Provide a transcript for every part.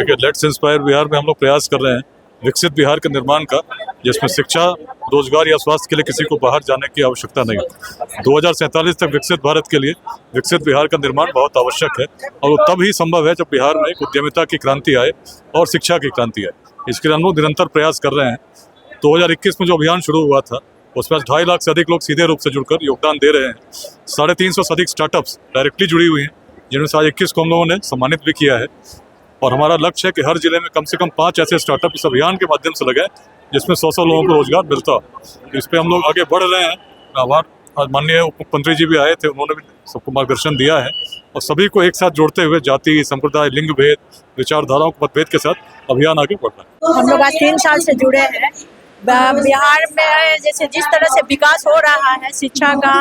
देखिए, let's inspire Bihar में हम लोग प्रयास कर रहे हैं विकसित बिहार के निर्माण का, जिसमें शिक्षा, रोजगार या स्वास्थ्य के लिए किसी को बाहर जाने की आवश्यकता नहीं है। 2047 तक विकसित भारत के लिए विकसित बिहार का निर्माण बहुत आवश्यक है, और वो तब ही संभव है जब बिहार में एक उद्यमिता की क्रांति आए और शिक्षा की क्रांति आए। इसके लिए हम लोग निरंतर प्रयास कर रहे हैं। 2021 में जो अभियान शुरू हुआ था, उसमें 2.5 लाख से अधिक लोग सीधे रूप से जुड़कर योगदान दे रहे हैं। 350 से अधिक स्टार्टअप्स डायरेक्टली जुड़ी हुई हैं, जिनमें से आज 21 को हम लोगों ने सम्मानित भी किया है। और हमारा लक्ष्य है कि हर जिले में कम से कम 5 ऐसे स्टार्टअप इस अभियान के माध्यम से लगे जिसमें 100 लोगों को रोजगार मिलता हो। इस पे हम लोग आगे बढ़ रहे हैं। आज माननीय उप मुख्यमंत्री जी भी आए थे, उन्होंने भी सबको मार्गदर्शन दिया है, और सभी को एक साथ जोड़ते हुए जाति, संप्रदाय, लिंग भेद, विचारधाराओं के मतभेद के साथ अभियान आगे बढ़ रहा है। हम लोग आज 3 साल से जुड़े हैं। बिहार में जैसे जिस तरह से विकास हो रहा है शिक्षा का,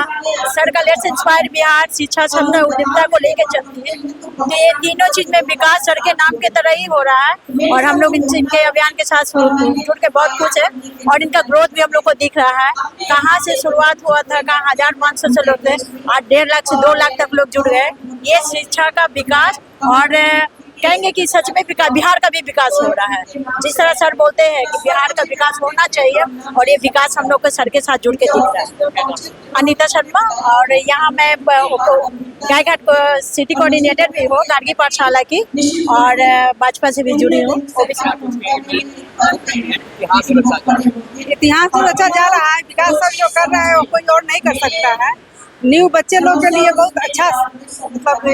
सरकार लेट्स इंस्पायर बिहार शिक्षा, क्षमता, उद्यमिता को लेकर चलती है। तो ये तीनों चीज में विकास सर के नाम के तरह ही हो रहा है, और हम लोग इनके अभियान के साथ जुड़ के बहुत खुश है। और इनका ग्रोथ भी हम लोग को दिख रहा है। कहाँ से शुरुआत हुआ था, कहाँ 1500 से लोग थे, आज 1.5 लाख से 2 लाख तक लोग जुड़ गए। ये शिक्षा का विकास, और कहेंगे कि सच में बिहार का भी विकास हो रहा है। जिस तरह सर बोलते हैं कि बिहार का विकास होना चाहिए, और ये विकास हम लोग के सर के साथ जुड़ के दिख रहा है। अनीता शर्मा, और यहाँ मैं गायघाट सिटी कोऑर्डिनेटर भी हूँ गार्गी पाठशाला की, और भाजपा से भी जुड़ी हूँ। इतिहास तो अच्छा जा रहा है, विकास सर जो कर रहा है वो कोई और नहीं कर सकता है। न्यू बच्चे लोग के लिए बहुत अच्छा मतलब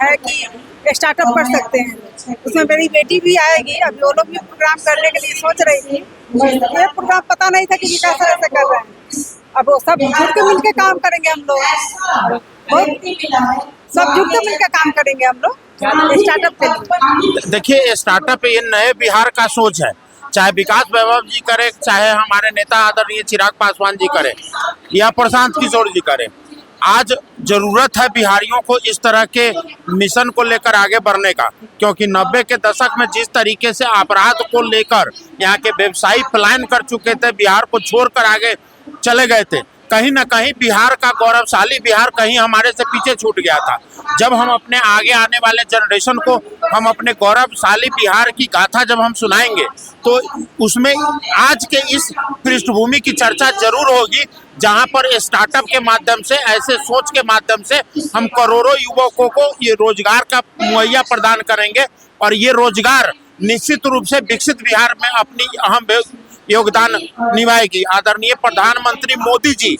है कि स्टार्टअप कर सकते हैं। उसमें मेरी बेटी भी आएगी, अभी वो लोग भी प्रोग्राम करने के लिए सोच रही थी। ये प्रोग्राम पता नहीं था कि विकास सर ऐसे कर रहे हैं। अब वो सब जुड़ के मिल के काम करेंगे हम लोग, सब जुड़ के मिल के काम करेंगे हम लोग स्टार्टअप के लिए। देखिए, स्टार्टअप ये नए बिहार का सोच है। चाहे विकास वैभव जी करे, चाहे हमारे नेता आदरणीय चिराग पासवान जी करे, या प्रशांत किशोर जी करे, आज जरूरत है बिहारियों को इस तरह के मिशन को लेकर आगे बढ़ने का। क्योंकि 90 के दशक में जिस तरीके से अपराध को लेकर यहाँ के व्यवसायी पलायन कर चुके थे, बिहार को छोड़कर आगे चले गए थे, कहीं ना कहीं बिहार का गौरवशाली बिहार कहीं हमारे से पीछे छूट गया था। जब हम अपने आगे आने वाले जनरेशन को हम अपने गौरवशाली बिहार की गाथा जब हम सुनाएंगे, तो उसमें आज के इस पृष्ठभूमि की चर्चा जरूर होगी, जहां पर स्टार्टअप के माध्यम से, ऐसे सोच के माध्यम से हम करोड़ों युवकों को ये रोजगार का मुहैया प्रदान करेंगे। और ये रोजगार निश्चित रूप से विकसित बिहार में अपनी अहम योगदान निभाएगी। आदरणीय प्रधानमंत्री मोदी जी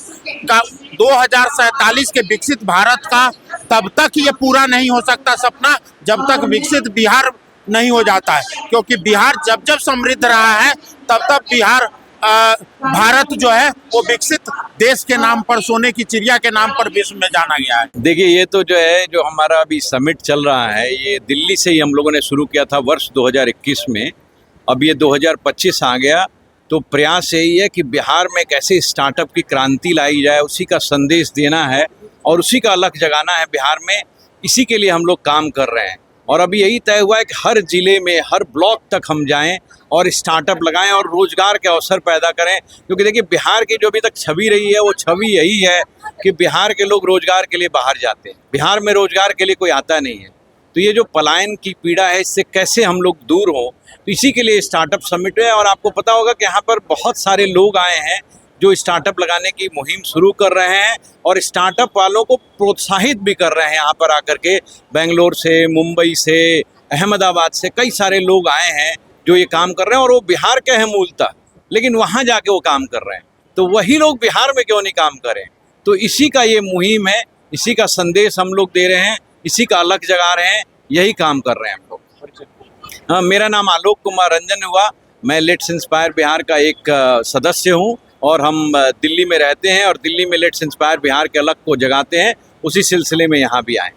का 2047 के विकसित भारत का तब तक ये पूरा नहीं हो सकता सपना, जब तक विकसित बिहार नहीं हो जाता है। क्योंकि बिहार जब जब समृद्ध रहा है, तब तब बिहार भारत जो है वो विकसित देश के नाम पर, सोने की चिड़िया के नाम पर विश्व में जाना गया है। देखिए, ये तो जो है, जो हमारा अभी समिट चल रहा है, ये दिल्ली से ही हम लोगों ने शुरू किया था वर्ष 2021 में। अब ये 2025 आ गया, तो प्रयास यही है कि बिहार में कैसे स्टार्टअप की क्रांति लाई जाए, उसी का संदेश देना है और उसी का अलग जगाना है बिहार में। इसी के लिए हम लोग काम कर रहे हैं, और अभी यही तय हुआ है कि हर जिले में, हर ब्लॉक तक हम जाएं और स्टार्टअप लगाएं और रोजगार के अवसर पैदा करें। क्योंकि देखिए, बिहार की जो अभी तक छवि रही है, वो छवि यही है कि बिहार के लोग रोजगार के लिए बाहर जाते हैं, बिहार में रोजगार के लिए कोई आता नहीं है। तो ये जो पलायन की पीड़ा है, इससे कैसे हम लोग दूर हों, तो इसी के लिए स्टार्टअप समिट है। और आपको पता होगा कि यहाँ पर बहुत सारे लोग आए हैं जो स्टार्टअप लगाने की मुहिम शुरू कर रहे हैं, और स्टार्टअप वालों को प्रोत्साहित भी कर रहे हैं। यहाँ पर आकर के बेंगलोर से, मुंबई से, अहमदाबाद से कई सारे लोग आए हैं जो ये काम कर रहे हैं, और वो बिहार के हैं मूलतः, लेकिन वहाँ जाके वो काम कर रहे हैं। तो वही लोग बिहार में क्यों नहीं काम करें? तो इसी का ये मुहिम है, इसी का संदेश हम लोग दे रहे हैं, इसी का अलग जगा रहे हैं, यही काम कर रहे हैं हम लोग। हाँ, मेरा नाम आलोक कुमार रंजन हुआ। मैं लेट्स इंस्पायर बिहार का एक सदस्य हूँ, और हम दिल्ली में रहते हैं, और दिल्ली में लेट्स इंस्पायर बिहार के अलग को जगाते हैं। उसी सिलसिले में यहाँ भी आए।